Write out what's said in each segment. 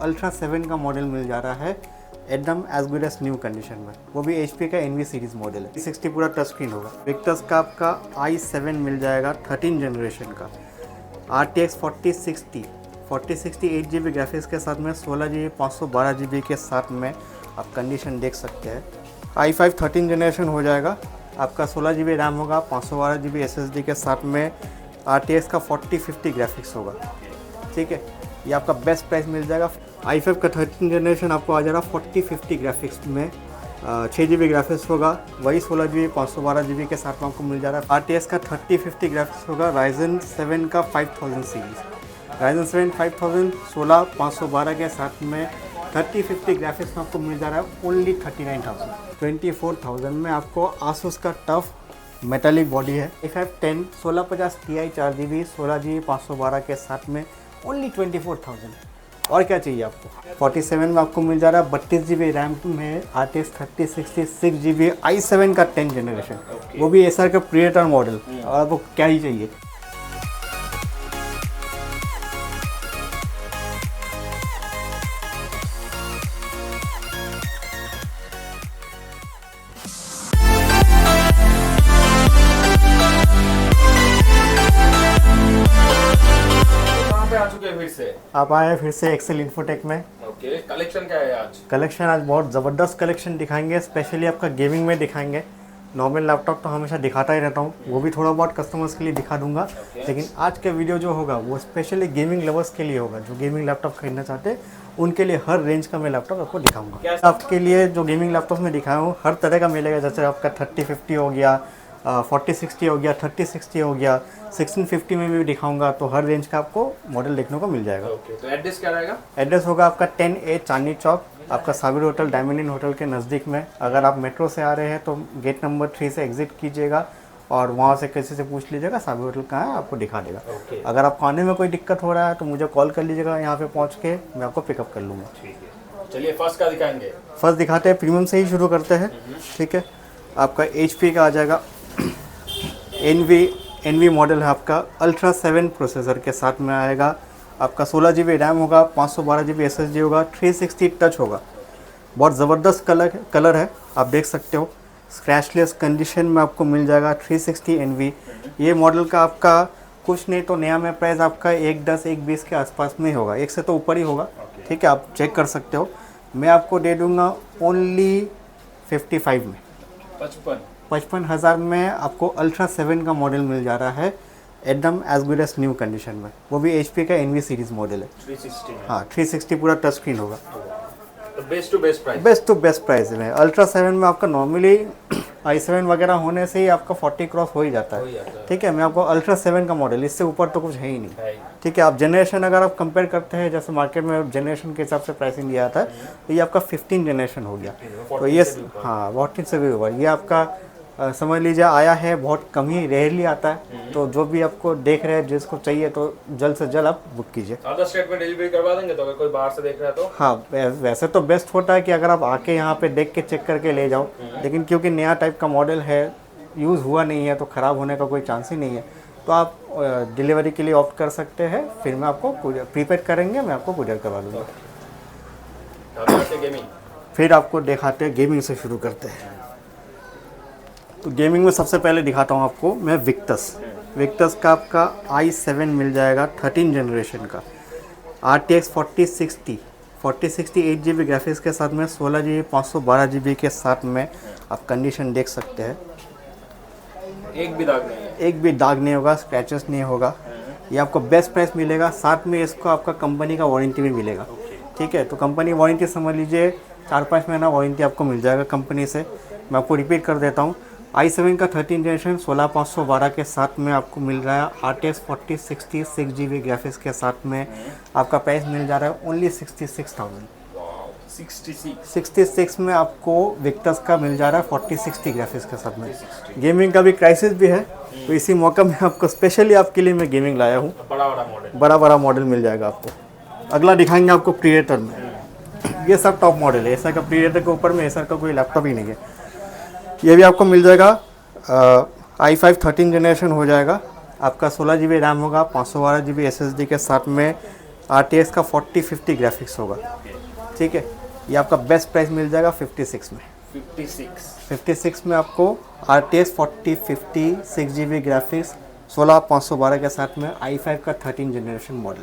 Ultra 7 का model मिल जा रहा है एकदम as good as new condition में, वो भी HP का NV सीरीज़ मॉडल है। 60 पूरा टच स्क्रीन होगा। विक्टस का आपका i7 मिल जाएगा 13 जनरेशन का, RTX 4060 8GB ग्राफिक्स के साथ में 16GB 512GB के साथ में आप कंडीशन देख सकते हैं। i5 13 जनरेशन हो जाएगा, आपका 16GB रैम होगा, 512GB SSD के साथ में RTX का 4050 ग्राफिक्स होगा। ठीक है, ये आपका बेस्ट प्राइस मिल जाएगा। i5 का 13 जनरेशन आपको आ जाएगा 4050 ग्राफिक्स में, 6GB ग्राफिक्स होगा, वही 16GB 512GB के साथ में आपको मिल जा रहा है। RTX का 3050 ग्राफिक्स होगा, Ryzen 7 का 5000 सीरीज़, Ryzen 7 5000 16 512 के साथ में 3050 ग्राफिक्स में आपको मिल जा रहा है ओनली 39,000। 24,000 में आपको Asus का टफ मेटालिक बॉडी है, i5 10 1650 Ti 4GB 16GB 512 के साथ में ओनली 24,000। और क्या चाहिए आपको। 47 में आपको मिल जा रहा है 32GB रैम में, RTX 3060 6GB i7 का 10 जनरेशन, वो भी एसआर का प्रीडेटर मॉडल। और आपको क्या ही चाहिए। फिर से आप आए फिर से एक्सेल इन्फोटेक में। ओके, कलेक्शन क्या है आज? कलेक्शन आज बहुत ज़बरदस्त कलेक्शन दिखाएंगे, स्पेशली आपका गेमिंग में दिखाएंगे। नॉर्मल लैपटॉप तो हमेशा दिखाता ही रहता हूँ, वो भी थोड़ा बहुत कस्टमर्स के लिए दिखा दूंगा। लेकिन आज का वीडियो जो होगा वो स्पेशली गेमिंग लवर्स के लिए होगा, जो गेमिंग लैपटॉप खरीदना चाहते हैं उनके लिए हर रेंज का मैं लैपटॉप आपको दिखाऊंगा। आपके लिए जो गेमिंग लैपटॉप में दिखाया हूँ हर तरह का मिलेगा, जैसे आपका 3050 हो गया, 4060 हो गया, 3060 हो गया, 1650 में भी दिखाऊंगा, तो हर रेंज का आपको मॉडल देखने को मिल जाएगा। ओके, तो एड्रेस क्या रहेगा? एड्रेस होगा आपका 10A चांदनी चौक, आपका साबिर होटल डायमंड इन होटल के नज़दीक में। अगर आप मेट्रो से आ रहे हैं तो गेट नंबर 3 से एग्जिट कीजिएगा और वहाँ से किसी से पूछ लीजिएगा साबिर होटल कहाँ है, आपको दिखा देगा। अगर आपको आने में कोई दिक्कत हो रहा है तो मुझे कॉल कर लीजिएगा, यहाँ पे पहुँच के मैं आपको पिकअप कर लूँगा। ठीक है, चलिए फर्स्ट का दिखाएंगे। फर्स्ट दिखाते हैं, प्रीमियम से ही शुरू करते हैं। ठीक है, आपका HP का आ जाएगा, NV मॉडल है आपका, अल्ट्रा 7 प्रोसेसर के साथ में आएगा। आपका 16GB रैम होगा, 512GB SSD होगा, 360 टच होगा। बहुत ज़बरदस्त कलर है, आप देख सकते हो। स्क्रैचलेस कंडीशन में आपको मिल जाएगा 360 NV। ये मॉडल का आपका कुछ नहीं तो नया में प्राइस आपका 110 120 के आसपास में होगा, एक से तो ऊपर ही होगा। ठीक है, आप चेक कर सकते हो। मैं आपको दे दूँगा ओनली 55 में, 55,000 में आपको अल्ट्रा 7 का मॉडल मिल जा रहा है एकदम as good as new condition में, वो भी HP का NV सीरीज़ मॉडल है। 360 में। हाँ, 360 पूरा टच स्क्रीन होगा। तो best to best price, best to best price में अल्ट्रा 7 में आपका नॉर्मली i7 वगैरह होने से ही आपका 40 क्रॉस हो ही जाता है। ठीक है, मैं आपको अल्ट्रा 7 का मॉडल, इससे ऊपर तो कुछ है ही नहीं। ठीक है, आप जनरेशन अगर आप कंपेयर करते हैं, जैसे मार्केट में जनरेशन के हिसाब से प्राइसिंग दिया जाता है, तो ये आपका 15 जनरेशन हो गया। तो ये हाँ 14 से भी ऊपर, ये आपका समझ लीजिए आया है, बहुत कम ही रेयरली आता है। तो जो भी आपको देख रहे हैं, जिसको चाहिए तो जल्द से जल्द आप बुक कीजिए। अदर स्टेट में डिलीवरी करवा देंगे तो अगर कोई बाहर से देख रहा है तो? हाँ, वैसे तो बेस्ट होता है कि अगर आप आके यहाँ पे देख के चेक करके ले जाओ, लेकिन क्योंकि नया टाइप का मॉडल है, यूज़ हुआ नहीं है, तो ख़राब होने का कोई चांस ही नहीं है। तो आप डिलीवरी के लिए ऑप्ट कर सकते हैं, फिर मैं आपको प्रीपेड करेंगे, मैं आपको कुरियर करवा दूँगा। फिर आपको दिखाते हैं, गेमिंग से शुरू करते हैं। तो गेमिंग में सबसे पहले दिखाता हूँ आपको मैं विक्टस का आपका i7 मिल जाएगा 13 जनरेशन का, RTX 4060 8GB ग्राफिक्स के साथ में 16GB 512GB के साथ में आप कंडीशन देख सकते हैं। एक भी दाग नहीं है, एक भी दाग नहीं होगा, स्क्रैचेस नहीं होगा। ये आपको बेस्ट प्राइस मिलेगा, साथ में इसको आपका कंपनी का वारंटी भी मिलेगा। ठीक है, तो कंपनी वारंटी समझ लीजिए 4-5 महीना वारंटी आपको मिल जाएगा कंपनी से। मैं आपको रिपीट कर देता हूँ, i7 का 13 जनरेशन 16512 के साथ में आपको मिल रहा है, RTX 4060 6GB ग्राफिक्स के साथ में आपका प्राइस मिल जा रहा है ओनली 66,000। 66 में आपको विक्टस का मिल जा रहा है 4060 ग्राफिक्स के साथ में। गेमिंग का भी क्राइसिस भी है, तो इसी मौका में आपको स्पेशली आपके लिए मैं गेमिंग लाया हूँ। बड़ा मॉडल मिल जाएगा आपको। अगला दिखाएंगे आपको प्रीडेटर में। ये सब टॉप मॉडल है, ऐसा का प्रीडेटर के ऊपर में ऐसा का कोई लैपटॉप ही नहीं है। ये भी आपको मिल जाएगा, i5 13 जनरेशन हो जाएगा। आपका 16GB रैम होगा, 512GB SSD के साथ में RTX का 4050 ग्राफिक्स होगा, ठीक है। ये आपका बेस्ट प्राइस मिल जाएगा 56 में। 56 में आपको RTX 4050 6GB ग्राफिक्स 16512 के साथ में i5 का 13 जनरेशन मॉडल।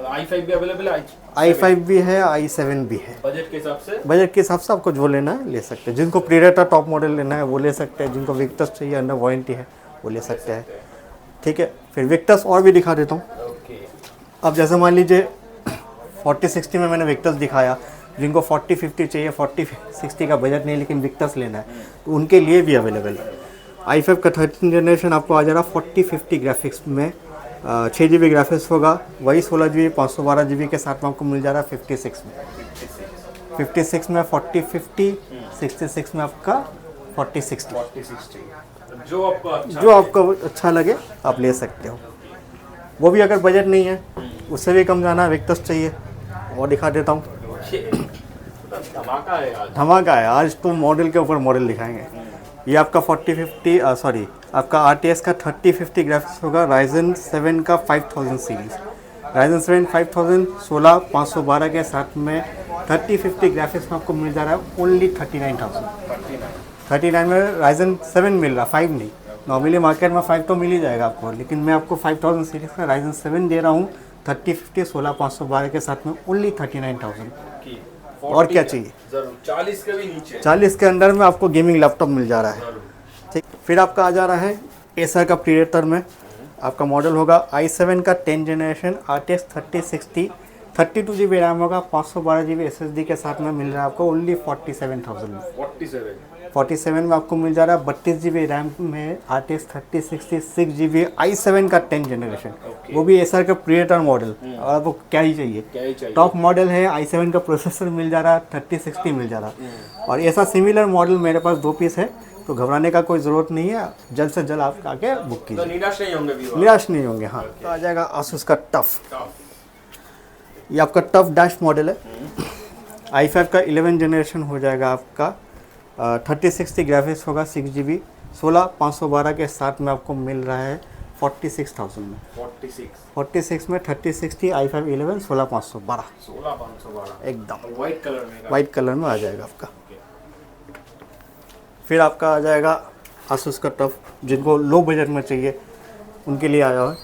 i5 भी अवेलेबल है? i5 भी है, i7 भी है। बजट के हिसाब से? बजट के हिसाब से आपको जो लेना है ले सकते हैं। जिनको प्रीडेटर टॉप मॉडल लेना है वो ले सकते हैं, जिनको विक्टस चाहिए अंडर वारंटी है वो ले सकते हैं, ठीक है। फिर विक्टस और भी दिखा देता हूँ। अब जैसे मान लीजिए 4060 में मैंने विक्टस दिखाया, जिनको 4050 चाहिए, 4060 का बजट नहीं लेकिन विक्टस लेना है, तो उनके लिए भी अवेलेबल है। i5 का 13 जनरेशन आपको आ जा रहा 4050 ग्राफिक्स में, 6GB ग्राफिक्स होगा, वही 16GB 512GB के साथ में आपको मिल जा रहा है 56 में। 56 में 4050, 66 में आपका 4060। जो आपको अच्छा लगे आप ले सकते हो। वो भी अगर बजट नहीं है, उससे भी कम जाना है, विक्टस चाहिए, और दिखा देता हूँ। धमाका है आज तो, मॉडल के ऊपर मॉडल दिखाएंगे। ये आपका आपका RTX का 3050 ग्राफिक्स होगा, Ryzen 7 का 5000 सीरीज, Ryzen 7 5000 16512 के साथ में 3050 ग्राफिक्स में आपको मिल जा रहा है ओनली 39 में Ryzen 7 मिल रहा, 5 नहीं। नॉर्मली मार्केट में 5 तो मिल ही जाएगा आपको, लेकिन मैं आपको 5000 सीरीज का Ryzen 7 दे रहा हूँ 3050 16512 के साथ में ओनली 39,000। और क्या चाहिए? 40 के भी नीचे, 40 के अंदर में आपको गेमिंग लैपटॉप मिल जा रहा है, ठीक। फिर आपका आ जा रहा है एसर का प्रीडेटर में, आपका मॉडल होगा i7 का 10 जनरेशन RTX 3060, 32GB रैम होगा, 512GB SSD के साथ में मिल रहा है आपको ओनली 47,000 में। 47 में आपको मिल जा रहा है 32GB रैम में RTX 3060 6GB i7 का 10 जनरेशन, वो भी एसर का प्रीडेटर मॉडल। और आपको क्या ही चाहिए, टॉप मॉडल है, i7 का प्रोसेसर मिल जा रहा है, 3060 मिल जा रहा है। और ऐसा सिमिलर मॉडल मेरे पास 2 पीस है, तो घबराने का कोई ज़रूरत नहीं है, जल्द से जल्द आप आके बुक कीजिए, तो निराश नहीं होंगे। हाँ, तो आ जाएगा Asus का टफ। ये आपका टफ डैश मॉडल है, i5 का 11 जनरेशन हो जाएगा आपका, 3060 ग्राफिक्स होगा, 6GB 16512 के साथ में आपको मिल रहा है 46,000 में। 46 में 3060 i5 11 16512 एकदम वाइट कलर में आ जाएगा आपका। फिर आपका आ जाएगा Asus का टफ, जिनको लो बजट में चाहिए उनके लिए आया है।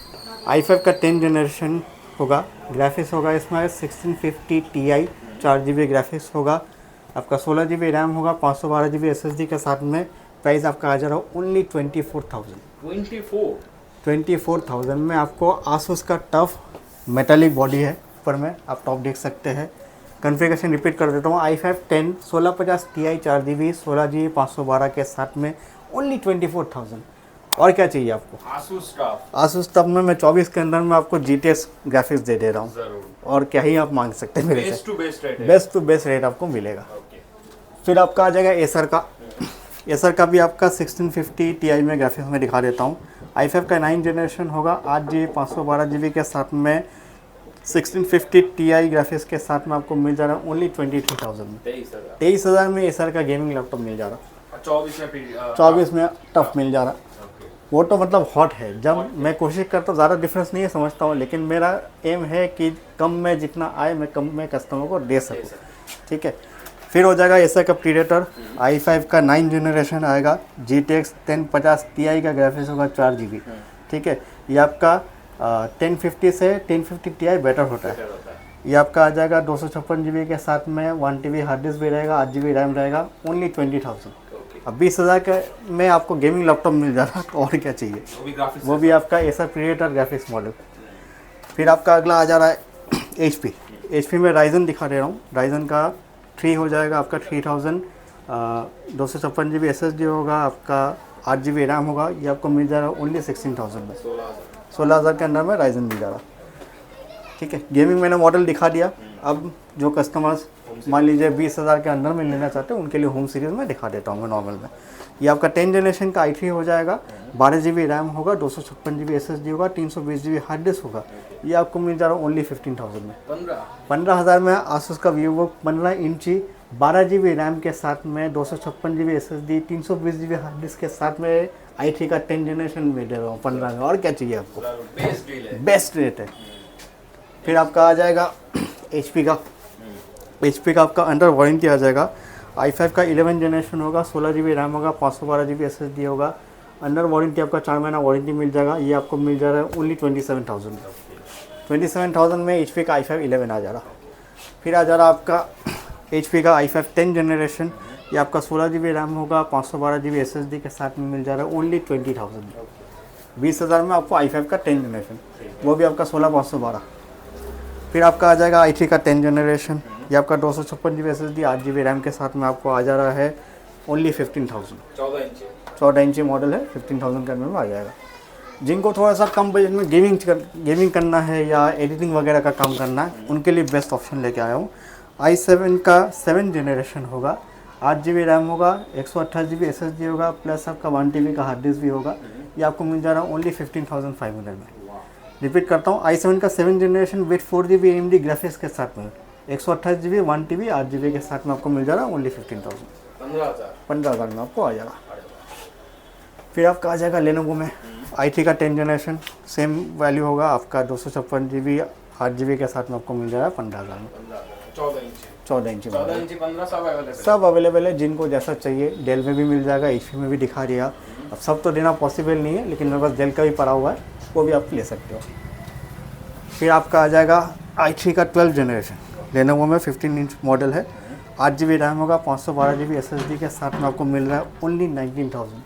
i5 का 10 जनरेशन होगा, ग्राफिक्स होगा इसमें 1650 Ti, 4GB ग्राफिक्स होगा, आपका 16GB रैम होगा, 512GB SSD के साथ में। प्राइस आपका आ जा रहा है ओनली 24,000 में। आपको Asus का टफ मेटालिक बॉडी है, ऊपर में आप टॉप देख सकते हैं। कॉन्फ़िगरेशन रिपीट कर देता हूँ, i5 10 1650 Ti 4GB 16GB 512 के साथ में ओनली 24,000। और क्या चाहिए आपको? Asus टफ में मैं 24 के अंदर में आपको GTX ग्राफिक्स दे रहा हूँ, और क्या ही आप मांग सकते हैं मेरे से। बेस्ट टू बेस्ट रेट आपको मिलेगा। फिर आपका आ जाएगा एसर का भी आपका 1650 Ti में ग्राफिक्स में दिखा देता हूँ। i5 का 9 जनरेशन होगा, 8GB 512GB के साथ में 1650 Ti ग्राफिक्स के साथ में आपको मिल जा रहा है ओनली 23,000 में। 23,000 में एसर का गेमिंग लैपटॉप मिल जा रहा है। 24 में टफ मिल जा रहा। वो तो मतलब हॉट है। जब मैं कोशिश करता हूँ, ज़्यादा डिफरेंस नहीं है समझता हूँ, लेकिन मेरा एम है कि कम में जितना आए मैं कम में कस्टमर को दे सकूँ, ठीक है। फिर हो जाएगा एसर का प्रीडेटर, i5 का 9 जनरेशन आएगा, GTX 1050 Ti का ग्राफिक्स होगा, 4GB, ठीक है। ये आपका 1050 से 1050 Ti बेटर होता है। ये आपका आ जाएगा 256GB के साथ में, 1TB हार्ड डिस्क भी रहेगा, 8GB रैम रहेगा, ओनली 20,000। अब 20,000 के में आपको गेमिंग लैपटॉप मिल जा रहा है, तो और क्या चाहिए। वो भी आपका एसर प्रीडेटर ग्राफिक्स मॉडल। फिर आपका अगला आ जा रहा है HP में राइजन दिखा दे रहा हूँ। राइजन का 3 हो जाएगा आपका 3000, 256GB SSD होगा, आपका 8GB रैम होगा। ये आपको मिल जा रहा है ओनली 16,000 में। 16,000 के अंदर में राइजन मिल जा रहा, ठीक है। गेमिंग मैंने मॉडल दिखा दिया। अब जो कस्टमर्स मान लीजिए 20,000 के अंदर में लेना चाहते हैं, उनके लिए होम सीरीज़ में दिखा देता हूँ मैं नॉर्मल में। ये आपका 10 जनरेशन का i3 हो जाएगा, 12GB रैम होगा, 256GB SSD होगा, 320GB हार्ड डिस्क होगा। ये आपको मिल जा रहा है ओनली 15,000 में। 15,000 में Asus का VivoBook 15 इंची 12GB रैम के साथ में, 256GB SSD, 320GB hard disk के साथ में i3 का 10 जनरेशन में दे रहा हूँ 15 में। और क्या चाहिए आपको? बेस्ट रेट है। फिर आपका आ जाएगा HP का आपका अंडर वारंटी आ जाएगा। i5 का 11 जनरेशन होगा, 16 GB रैम होगा, 512 GB SSD होगा। अंडर वारंटी आपका 4 महीना वारंटी मिल जाएगा। ये आपको मिल जा रहा है ओनली 27,000 में HP का i5 11 आ जा रहा। फिर आ जा रहा आपका HP का i5 10 जनरेशन। ये आपका 16 GB रैम होगा, 512 GB SSD के साथ में मिल जा रहा है ओनली 20,000 में। 20,000 में आपको i5 का 10 जनरेशन, वो भी आपका 16/512। फिर आपका आ जाएगा i3 का 10 जनरेशन। ये आपका 256 GB SSD 8 GB रैम के साथ में आपको आ जा रहा है ओनली 15,000। 14 इंची मॉडल है, 15,000 के अंदर में आ जाएगा। जिनको थोड़ा सा कम बजट में गेमिंग करना है या एडिटिंग वगैरह का काम करना है, उनके लिए बेस्ट ऑप्शन लेके आया हूँ। i7 का 7 जनरेशन होगा, 8 GB रैम होगा, 128 GB SSD होगा, प्लस आपका 1 TB का हार्ड डिस्क भी होगा। ये आपको मिल जा रहा है ओनली 15,500 में। रिपीट करता हूँ, i7 का 7 generation with 4 GB AMD graphics के साथ में 128 GB 1 TB 8 GB के साथ में आपको मिल जा रहा है ओनली 15,000। 15,000 में आपको आ जाएगा। फिर आपका आ जाएगा लेनोवो में i3 का 10 जनरेशन, सेम वैल्यू होगा आपका 256 GB 8 GB के साथ में आपको मिल जाएगा 15,000 में। 14 इंची सब अवेलेबल है, जिनको जैसा चाहिए। डेल में भी मिल जाएगा, HP में भी दिखा दिया। अब सब तो देना पॉसिबल नहीं है, लेकिन मेरे पास डेल का भी पड़ा हुआ है, वो भी आप ले सकते हो। फिर आपका आ जाएगा i3 का 12 जनरेशन, लेनोवो में 15 इंच मॉडल है, 8 GB रैम होगा, 512 GB SSD के साथ में आपको मिल रहा है ओनली 19,000।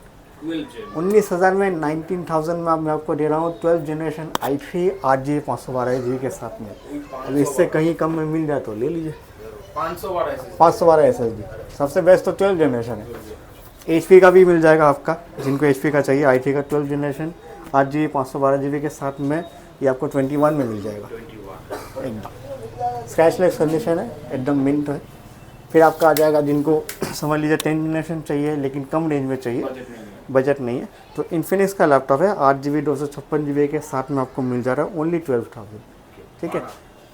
19,000 में 19,000 में मैं आपको दे रहा हूँ 12 जनरेशन i3 8 GB 512 GB के साथ में। अब इससे कहीं कम में मिल जाए तो ले लीजिए। 512 SSD सबसे बेस्ट तो 12 जनरेशन है। HP का भी मिल जाएगा आपका, जिनको HP का चाहिए। i3 का 12 जनरेशन 8 GB 512 GB के साथ में ये आपको 21 में मिल जाएगा। एकदम स्क्रैचलेस कंडीशन है, एकदम मिंट है। फिर आपका आ जाएगा, जिनको समझ लीजिए 10 जनरेशन चाहिए लेकिन कम रेंज में चाहिए, बजट नहीं है, तो इन्फिनिक्स का लैपटॉप है। 8 GB 256 GB के साथ में आपको मिल जा रहा है ओनली 12,000। ठीक है,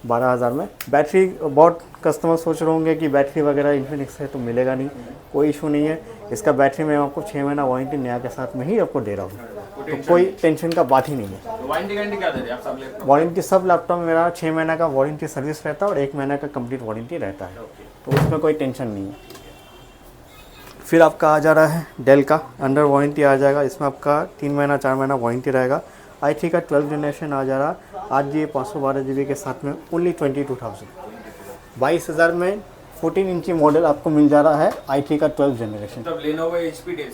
12,000 में। बैटरी, बहुत कस्टमर सोच रहे होंगे कि बैटरी वगैरह इन्फिनिक्स है तो मिलेगा नहीं, कोई इशू नहीं है। इसका बैटरी मैं आपको 6 महीना वारंटी नया के साथ में ही आपको दे रहा हूँ, तो कोई टेंशन का बात ही नहीं है। वारंटी क्या दे रहे हैं आप सब लैपटॉप? वारंटी सब लैपटॉप में मेरा 6 महीना का वारंटी सर्विस रहता है और 1 महीना का कंप्लीट वारंटी रहता है, तो उसमें कोई टेंशन नहीं है। फिर आपका आ जा रहा है डेल का अंडर वारंटी आ जाएगा। इसमें आपका 3 महीना 4 महीना वारंटी रहेगा। i3 का 12 जनरेशन आ जा रहा, 8 GB 512 GB के साथ में ओनली 22,000। 22,000 में 14 इंची मॉडल आपको मिल जा रहा है i3 का 12 जनरेशन। तब Lenovo HP Dell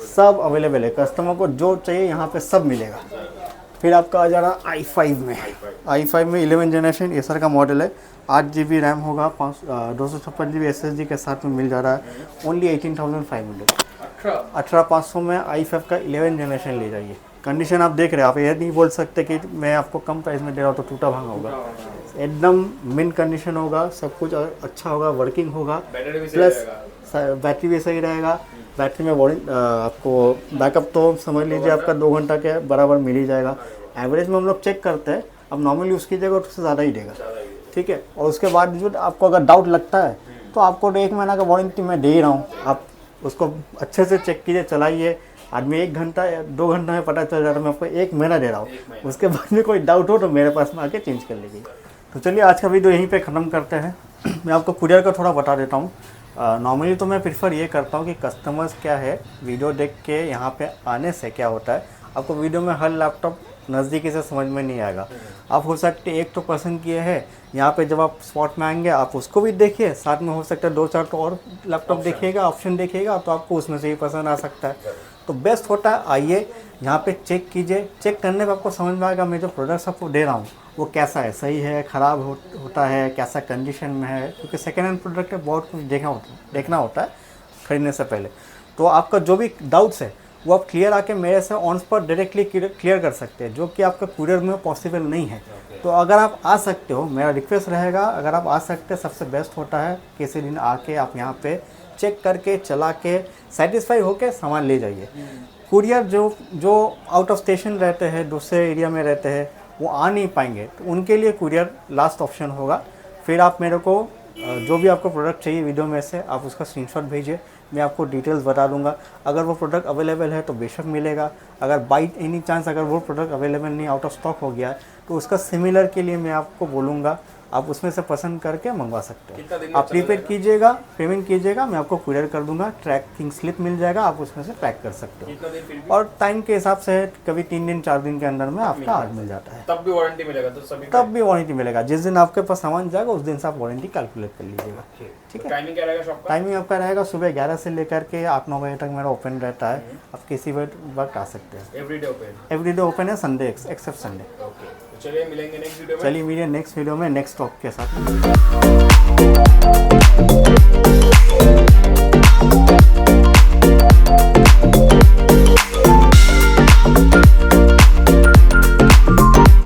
सब अवेलेबल है, कस्टमर को जो चाहिए यहाँ पे सब मिलेगा। फिर आपका आ जा रहा i5 में 11 जनरेशन एसर का मॉडल है, 8 GB रैम होगा, 256 GB SSD के साथ में मिल जा रहा है ओनली 18,500। 18,500 में i5 का 11 जनरेशन ले जाइए। कंडीशन आप देख रहे हैं, आप ये नहीं बोल सकते कि मैं आपको कम प्राइस में दे रहा हूँ तो टूटा भांगा होगा। एकदम मिन कंडीशन होगा, सब कुछ अच्छा होगा, वर्किंग होगा, प्लस बैटरी भी सही रहेगा। बैटरी में आपको बैकअप तो समझ लीजिए आपका 2 घंटा के बराबर मिल ही जाएगा। एवरेज में हम लोग चेक करते हैं, अब नॉर्मल यूज़ कीजिएगा तो उससे ज़्यादा ही देगा। ठीक है, और उसके बाद जो आपको अगर डाउट लगता है तो आपको 1 महीना का वारंटी मैं दे ही रहा हूँ, आप उसको अच्छे से चेक कीजिए, चलाइए। आदमी 1 घंटा या 2 घंटा में पता चल जाता है, मैं आपको 1 महीना दे रहा हूँ। उसके बाद में कोई डाउट हो तो मेरे पास में आके चेंज कर लीजिए। तो चलिए आज का वीडियो यहीं पे ख़त्म करते हैं। मैं आपको कुरियर का थोड़ा बता देता हूँ। नॉर्मली तो मैं प्रीफर ये करता हूँ कि कस्टमर्स क्या है, वीडियो देख के यहाँ पे आने से क्या होता है, आपको वीडियो में हर लैपटॉप नज़दीकी से समझ में नहीं आएगा। आप हो सकते एक तो पसंद किए हैं, यहाँ पे जब आप स्पॉट में आएंगे आप उसको भी देखिए, साथ में हो सकता है 2-4 तो और लैपटॉप देखिएगा, ऑप्शन देखिएगा, तो आपको उसमें से ही पसंद आ सकता है। तो बेस्ट होता है आइए यहाँ पे चेक कीजिए। चेक करने पर आपको समझ में आएगा मैं जो प्रोडक्ट्स आपको दे रहा हूँ वो कैसा है, सही है, ख़राब होता है, कैसा कंडीशन में है, क्योंकि सेकेंड हैंड प्रोडक्ट है, बहुत कुछ देखना होता है खरीदने से पहले। तो आपका जो भी डाउट्स है वो आप क्लियर आके मेरे से ऑन स्पॉट डायरेक्टली क्लियर कर सकते हैं, जो कि आपका कुरियर में पॉसिबल नहीं है। तो अगर आप आ सकते हो, मेरा रिक्वेस्ट रहेगा, अगर आप आ सकते हैं सबसे बेस्ट होता है किसी दिन आके आप यहाँ पे चेक करके चला के सेटिस्फाई होके सामान ले जाइए। कुरियर जो आउट ऑफ स्टेशन रहते हैं, दूसरे एरिया में रहते हैं, वो आ नहीं पाएंगे, तो उनके लिए कुरियर लास्ट ऑप्शन होगा। फिर आप मेरे को जो भी आपको प्रोडक्ट चाहिए वीडियो में से आप उसका स्क्रीनशॉट भेजिए, मैं आपको डिटेल्स बता दूंगा। अगर वो प्रोडक्ट अवेलेबल है तो बेशक मिलेगा, अगर बाई एनी चांस अगर वो प्रोडक्ट अवेलेबल नहीं, आउट ऑफ स्टॉक हो गया है, तो उसका सिमिलर के लिए मैं आपको बोलूँगा, आप उसमें से पसंद करके मंगवा सकते कितना दिन हैं। में आप चला प्रीपेड जाएगा? कीजिएगा, पेमेंट कीजिएगा, मैं आपको कुरियर कर दूंगा, ट्रैकिंग स्लिप मिल जाएगा, आप उसमें से ट्रैक कर सकते हो। कितना दिन फिर भी? और टाइम के हिसाब से कभी 3 दिन 4 दिन के अंदर में आपका आज मिल जाता है। तब भी वारंटी मिलेगा तो सभी तब भी वारंटी मिलेगा, जिस दिन आपके पास सामान जाएगा उस दिन से आप वारंटी कैलकुलेट कर लीजिएगा। ठीक है। टाइमिंग क्या रहेगा शॉप का? टाइमिंग आपका रहेगा सुबह 11 से लेकर के 8-9 बजे तक मेरा ओपन रहता है, आप किसी वक्त आ सकते हैं। Everyday open. एवरीडे ओपन है, संडे एक्सेप्ट संडे। ओके, तो चलिए मिलेंगे नेक्स्ट वीडियो में। चलिए मिलिए नेक्स्ट वीडियो में नेक्स्ट टॉप के साथ।